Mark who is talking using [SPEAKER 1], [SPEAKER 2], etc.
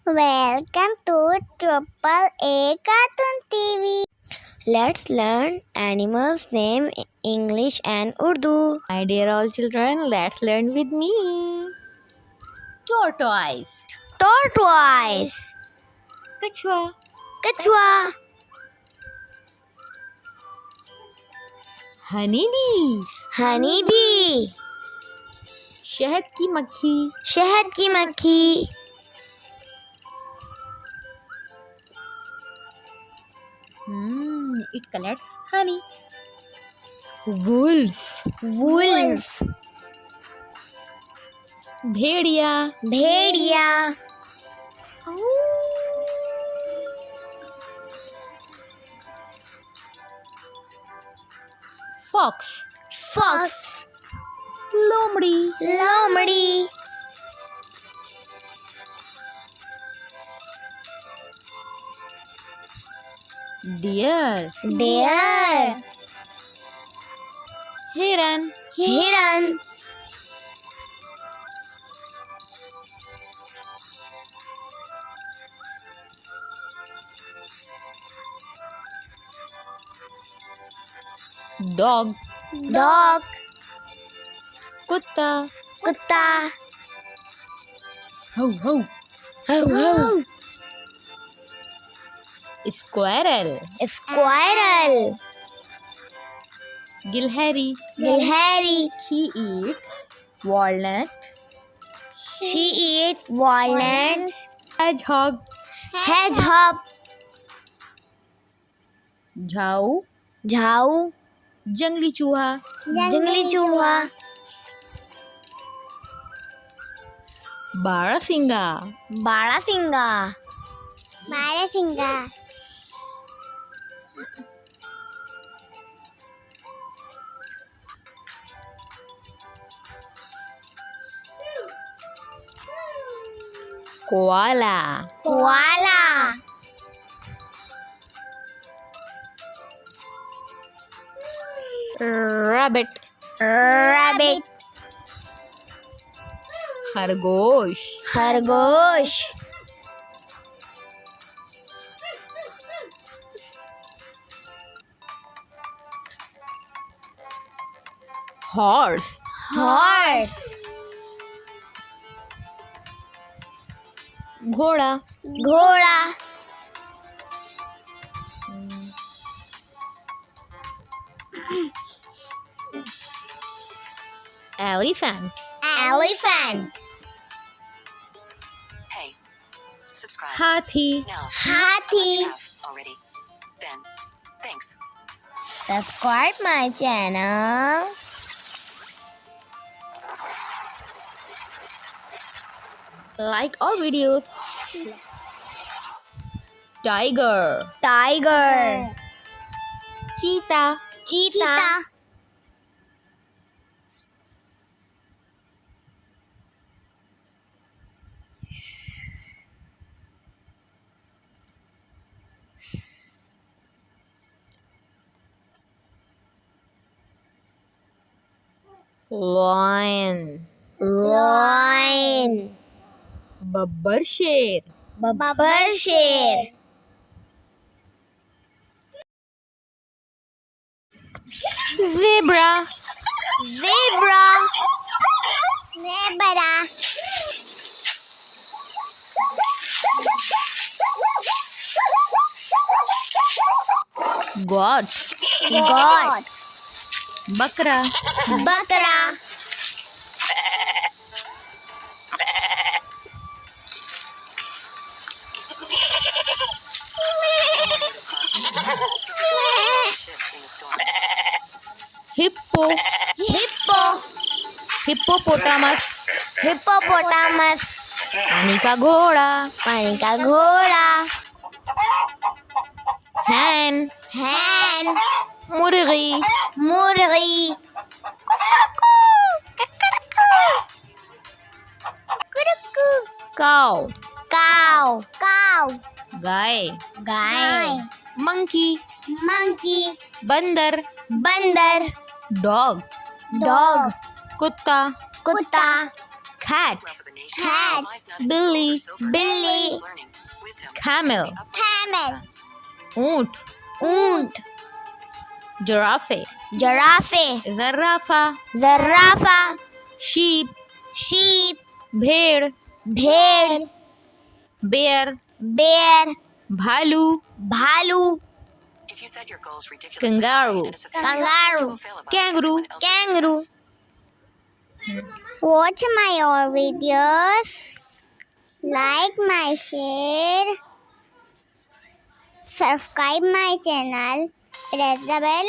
[SPEAKER 1] Welcome to 3Acartoon TV. Let's learn animals' name in English and Urdu.
[SPEAKER 2] My dear all children, let's learn with me. Tortoise,
[SPEAKER 1] Tortoise,
[SPEAKER 2] कछुआ,
[SPEAKER 1] Kachua,
[SPEAKER 2] honeybee,
[SPEAKER 1] Honeybee,
[SPEAKER 2] शहद की मक्खी,
[SPEAKER 1] शहद की मक्खी,
[SPEAKER 2] it collects honey. Wolf,
[SPEAKER 1] Wolf,
[SPEAKER 2] Bhediya,
[SPEAKER 1] Bhediya,
[SPEAKER 2] fox,
[SPEAKER 1] Fox,
[SPEAKER 2] लोमड़ी,
[SPEAKER 1] लोमड़ी,
[SPEAKER 2] deer,
[SPEAKER 1] Deer,
[SPEAKER 2] हिरन,
[SPEAKER 1] Hiran,
[SPEAKER 2] dog,
[SPEAKER 1] Dog,
[SPEAKER 2] कुत्ता,
[SPEAKER 1] कुत्ता,
[SPEAKER 2] हौ हौ,
[SPEAKER 1] How,
[SPEAKER 2] squirrel,
[SPEAKER 1] Squirrel,
[SPEAKER 2] गिलहरी,
[SPEAKER 1] Gilhari,
[SPEAKER 2] she eats walnut,
[SPEAKER 1] she eat walnuts,
[SPEAKER 2] hedgehog,
[SPEAKER 1] hedgehog,
[SPEAKER 2] झाऊ,
[SPEAKER 1] झाऊ,
[SPEAKER 2] जंगली चूहा,
[SPEAKER 1] जंगली चूहा,
[SPEAKER 2] बारहसिंगा,
[SPEAKER 1] बारहसिंगा, बारहसिंगा,
[SPEAKER 2] कोआला,
[SPEAKER 1] कोआला,
[SPEAKER 2] rabbit,
[SPEAKER 1] rabbit,
[SPEAKER 2] खरगोश,
[SPEAKER 1] खरगोश,
[SPEAKER 2] horse,
[SPEAKER 1] horse,
[SPEAKER 2] घोड़ा,
[SPEAKER 1] घोड़ा,
[SPEAKER 2] elephant,
[SPEAKER 1] elephant,
[SPEAKER 3] Hey, subscribe
[SPEAKER 2] हाथी,
[SPEAKER 3] now.
[SPEAKER 1] हाथी.
[SPEAKER 3] Unless you have already. Then, thanks.
[SPEAKER 1] Subscribe my channel.
[SPEAKER 2] like our videos. Tiger,
[SPEAKER 1] Tiger,
[SPEAKER 2] cheetah,
[SPEAKER 1] cheetah,
[SPEAKER 2] lion,
[SPEAKER 1] lion,
[SPEAKER 2] Babbar शेर,
[SPEAKER 1] babbar शेर,
[SPEAKER 2] zebra,
[SPEAKER 1] zebra, zebra,
[SPEAKER 2] goat,
[SPEAKER 1] goat,
[SPEAKER 2] बकरा,
[SPEAKER 1] बकरा,
[SPEAKER 3] Ship in the storm.
[SPEAKER 2] hippo,
[SPEAKER 1] hippo,
[SPEAKER 2] hippopotamus,
[SPEAKER 1] hippopotamus,
[SPEAKER 2] पानी का घोड़ा,
[SPEAKER 1] पानी का घोड़ा,
[SPEAKER 2] hen,
[SPEAKER 1] hen,
[SPEAKER 2] मुर्गी,
[SPEAKER 1] मुर्गी,
[SPEAKER 2] cow,
[SPEAKER 1] cow, cow,
[SPEAKER 2] गाय,
[SPEAKER 1] गाय,
[SPEAKER 2] monkey,
[SPEAKER 1] monkey,
[SPEAKER 2] बंदर,
[SPEAKER 1] बंदर,
[SPEAKER 2] dog,
[SPEAKER 1] dog,
[SPEAKER 2] कुत्ता,
[SPEAKER 1] कुत्ता,
[SPEAKER 2] cat,
[SPEAKER 3] Wealth of a nation
[SPEAKER 1] cat,
[SPEAKER 3] Wise not in
[SPEAKER 2] Billy.
[SPEAKER 3] his gold or silver.
[SPEAKER 1] Billy.
[SPEAKER 3] Learning, wisdom,
[SPEAKER 2] Camel.
[SPEAKER 3] the upward
[SPEAKER 1] Camel.
[SPEAKER 3] sons.
[SPEAKER 2] ऊंट,
[SPEAKER 1] ऊंट,
[SPEAKER 2] giraffe,
[SPEAKER 1] giraffe,
[SPEAKER 2] zarafa,
[SPEAKER 1] zarafa,
[SPEAKER 2] sheep,
[SPEAKER 1] sheep,
[SPEAKER 2] भेड़,
[SPEAKER 1] भेड़,
[SPEAKER 2] bear,
[SPEAKER 1] bear,
[SPEAKER 2] भालू,
[SPEAKER 1] भालू,
[SPEAKER 3] If you set your goals ridiculously
[SPEAKER 2] Kangaroo.
[SPEAKER 3] high and it's a failure,
[SPEAKER 1] Kangaroo.
[SPEAKER 3] you will fail above
[SPEAKER 2] Kangaroo.
[SPEAKER 3] everyone else's
[SPEAKER 1] Kangaroo.
[SPEAKER 3] success.
[SPEAKER 1] Watch my all videos, like my share, subscribe my channel, press the bell